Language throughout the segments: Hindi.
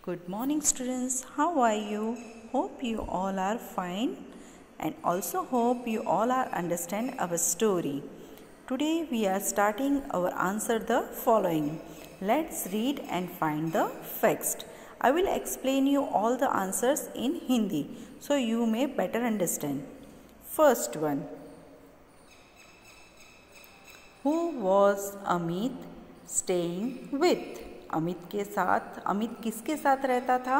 Good morning, students. How are you? Hope you all are fine and also hope you all are understand our story. Today we are starting our answer the following. Let's read and find the facts. I will explain you all the answers in Hindi so you may better understand. First one. Who was Amit staying with? Amit किसके साथ रहता था?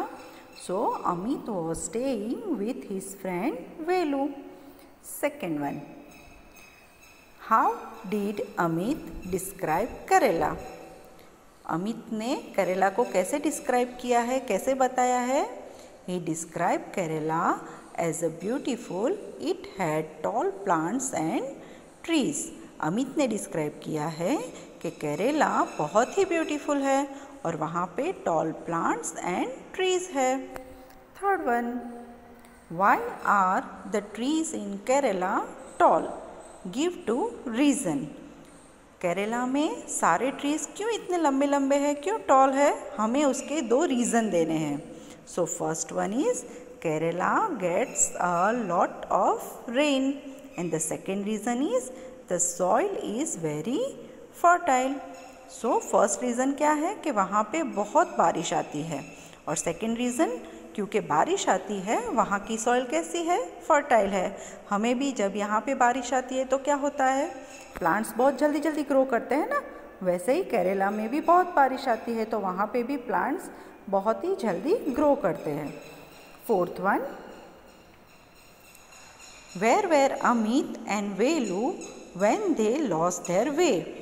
So Amit was staying with his friend Velu. Second one. How did Amit describe करेला? अमित ने करेला को कैसे डिस्क्राइब किया है, कैसे बताया है? He describe Kerala as a beautiful. It had tall plants and trees. Amit ने डिस्क्राइब किया है कि केरला बहुत ही ब्यूटीफुल है और वहाँ पे टॉल प्लांट्स एंड ट्रीज है. Third one. Why are the trees in Kerala tall? Give two reason. Kerala में सारे ट्रीज क्यों इतने लंबे लंबे हैं, क्यों टॉल है? हमें उसके दो रीज़न देने हैं. So first one is Kerala gets a lot of rain and the second reason is the soil is very fertile. So first reason क्या है कि वहाँ पे बहुत बारिश आती है और सेकंड रीज़न क्योंकि बारिश आती है वहाँ की सॉइल कैसी है, फर्टाइल है. हमें भी जब यहाँ पे बारिश आती है तो क्या होता है, प्लांट्स बहुत जल्दी जल्दी ग्रो करते हैं ना. वैसे ही केरला में भी बहुत बारिश आती है तो वहाँ पे भी प्लांट्स बहुत ही जल्दी ग्रो करते हैं. Fourth one. Where were Amit and Velu when they lost their way?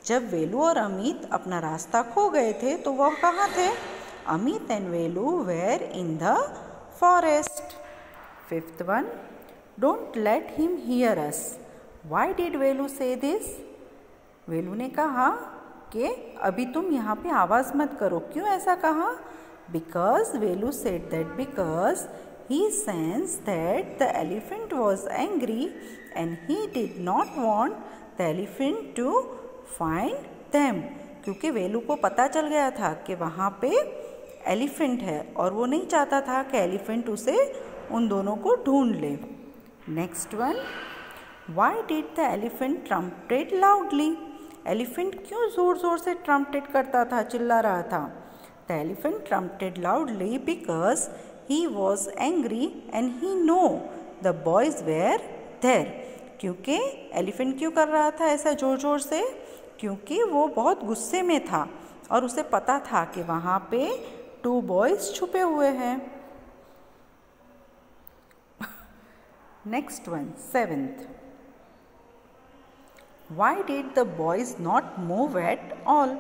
जब वेलू और अमित अपना रास्ता खो गए थे तो वह कहाँ थे? Amit and Velu were in the forest. Fifth one. Don't let him hear us. Why did Velu say this? वेलू ने कहा कि अभी तुम यहाँ पे आवाज़ मत करो. क्यों ऐसा कहा? Because Velu said that because he sensed that the elephant was angry and he did not want the elephant to find them. क्योंकि वेलू को पता चल गया था कि वहाँ पे एलिफेंट है और वो नहीं चाहता था कि एलिफेंट उसे उन दोनों को ढूंढ ले. Next one. Why did the elephant trumpet loudly? Elephant क्यों ज़ोर ज़ोर से ट्रम्पेट करता था, चिल्ला रहा था? The elephant trumpeted loudly because he was angry and he know the boys were there. क्योंकि एलिफेंट क्यों कर रहा था ऐसा ज़ोर ज़ोर से? क्योंकि वो बहुत गुस्से में था और उसे पता था कि वहाँ पे 2 बॉयज़ छुपे हुए हैं. Next one. Seventh. Why did the boys not move at all?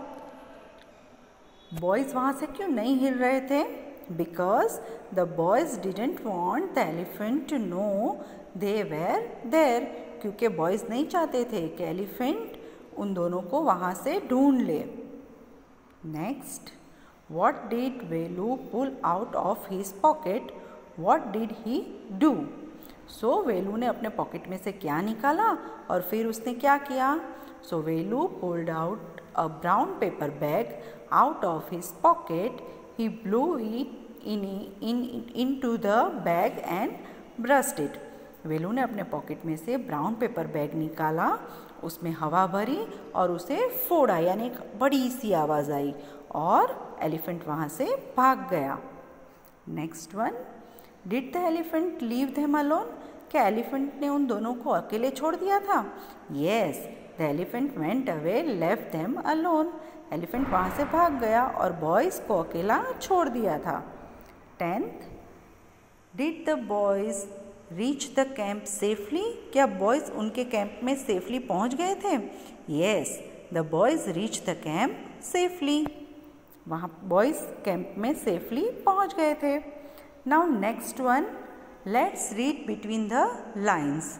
Boys वहाँ से क्यों नहीं हिल रहे थे? Because the boys didn't want the elephant to know they were there. क्योंकि बॉयज़ नहीं चाहते थे कि एलिफेंट उन दोनों को वहाँ से ढूंढ ले. Next. What did Velu pull out of his pocket? What did he do? सो वेलू ने अपने पॉकेट में से क्या निकाला और फिर उसने क्या किया? सो वेलू pulled out a brown paper bag out of his pocket. He blew it into the bag and brushed it. वेलू ने अपने पॉकेट में से ब्राउन पेपर बैग निकाला, उसमें हवा भरी और उसे फोड़ा, यानी एक बड़ी सी आवाज़ आई और एलिफेंट वहाँ से भाग गया. Next one. Did the elephant leave them alone? क्या एलिफेंट ने उन दोनों को अकेले छोड़ दिया था? Yes, the elephant went away left them alone. Elephant वहाँ से भाग गया और बॉयज़ को अकेला छोड़ दिया था. 10th. Did the boys reach the camp safely? क्या बॉयज़ उनके कैंप में सेफली पहुँच गए थे? Yes, the boys reach the camp safely. वहाँ बॉयज़ कैंप में सेफली पहुँच गए थे. Now next one. Let's read between the lines.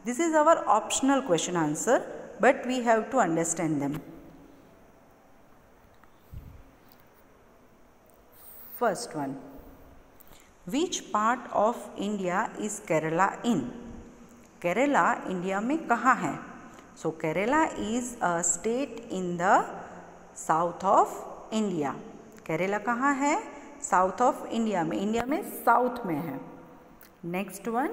This is our optional question answer but we have to understand them. First one. Which part of India is Kerala in? Kerala India में कहाँ है? So Kerala is a state in the south of India. Kerala कहाँ है? साउथ ऑफ इंडिया में साउथ में है। Next one,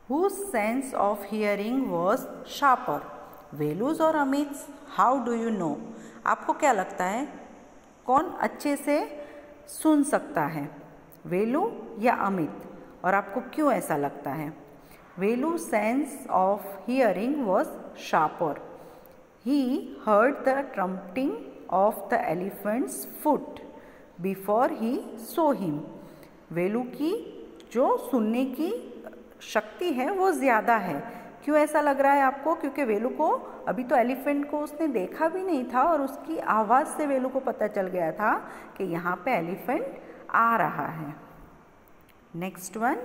whose sense of hearing was sharper, वेलूज और Amit? How do you know? आपको क्या लगता है कौन अच्छे से सुन सकता है, वेलू या अमित? और आपको क्यों ऐसा लगता है? Velu sense of hearing was sharper. He heard the trumpeting of the elephants foot before he saw him. Velu की जो सुनने की शक्ति है वो ज़्यादा है। क्यों ऐसा लग रहा है आपको? क्योंकि वेलू को अभी तो एलिफेंट को उसने देखा भी नहीं था और उसकी आवाज़ से वेलू को पता चल गया था कि यहाँ पे एलिफेंट आ रहा है। Next one,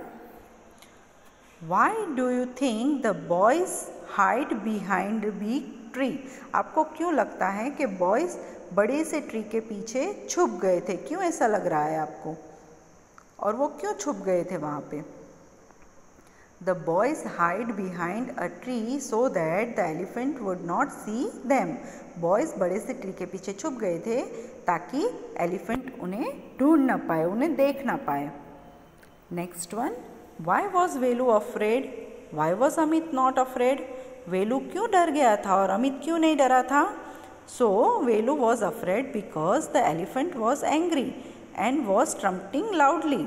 why do you think the boys hide behind big tree? आपको क्यों लगता है कि बॉयज़ बड़े से ट्री के पीछे छुप गए थे? क्यों ऐसा लग रहा है आपको? और वो क्यों छुप गए थे वहाँ पे? The boys hide behind a tree so that the elephant would not see them. Boys बड़े से ट्री के पीछे छुप गए थे ताकि एलिफेंट उन्हें ढूंढ ना पाए, उन्हें देख ना पाए। Next one, why was Velu afraid? Why was Amit not afraid? वेलू क्यों डर गया था और अमित क्यों नहीं डरा था? So Velu was afraid because the elephant was angry and was trumpeting loudly.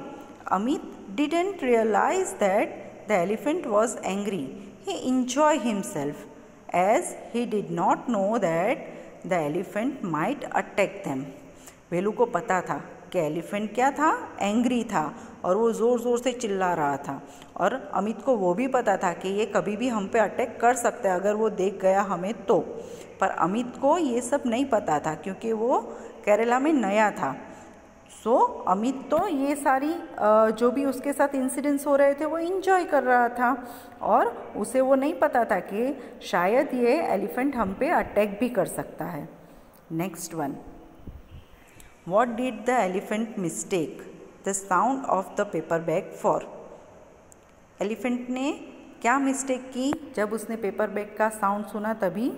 Amit didn't realize that the elephant was angry. He enjoyed himself as he did not know that the elephant might attack them. वेलू को पता था कि एलिफेंट क्या था, एंग्री था और वो ज़ोर ज़ोर से चिल्ला रहा था। और अमित को वो भी पता था कि ये कभी भी हम पे अटैक कर सकता है अगर वो देख गया हमें तो। पर अमित को ये सब नहीं पता था क्योंकि वो केरला में नया था। सो अमित तो ये सारी जो भी उसके साथ इंसिडेंट्स हो रहे थे वो इन्जॉय कर रहा था और उसे वो नहीं पता था कि शायद ये एलिफेंट हम पे अटैक भी कर सकता है। Next one, what did the elephant mistake the sound of the paper bag for? Elephant ने क्या मिस्टेक की जब उसने पेपर बैग का साउंड सुना तभी?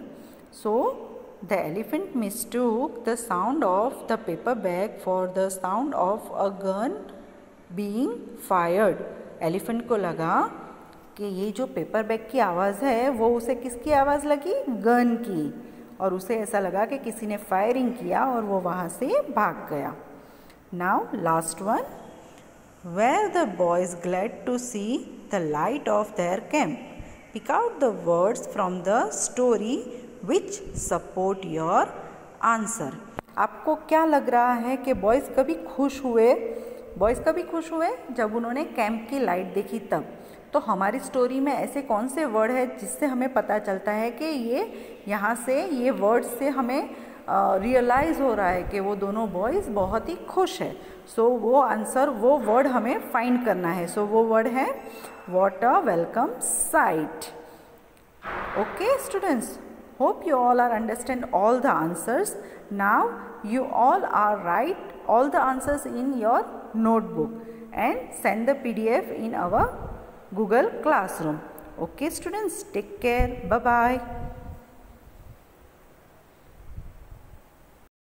सो the elephant mistook the sound of the paper bag for the sound of a gun being fired. Elephant को लगा कि ये जो पेपर बैग की आवाज़ है वो उसे किसकी आवाज़ लगी? गन की। और उसे ऐसा लगा कि किसी ने फायरिंग किया और वो वहाँ से भाग गया। Now last one, where the boys glad to see the light of their camp, pick out the words from the story which support your answer. आपको क्या लग रहा है कि बॉयज़ कभी खुश हुए? बॉयज़ कभी खुश हुए जब उन्होंने कैंप की लाइट देखी तब। तो हमारी स्टोरी में ऐसे कौन से वर्ड है जिससे हमें पता चलता है कि ये यहाँ से ये वर्ड से हमें रियलाइज़ हो रहा है कि वो दोनों बॉयज़ बहुत ही खुश है। सो वो आंसर, वो वर्ड हमें फाइंड करना है। सो वो वर्ड है what a welcome site. Okay students, hope you all are understand all the answers. Now you all are write all the answers in your notebook and send the PDF in our Google Classroom. Okay students, take care. Bye bye.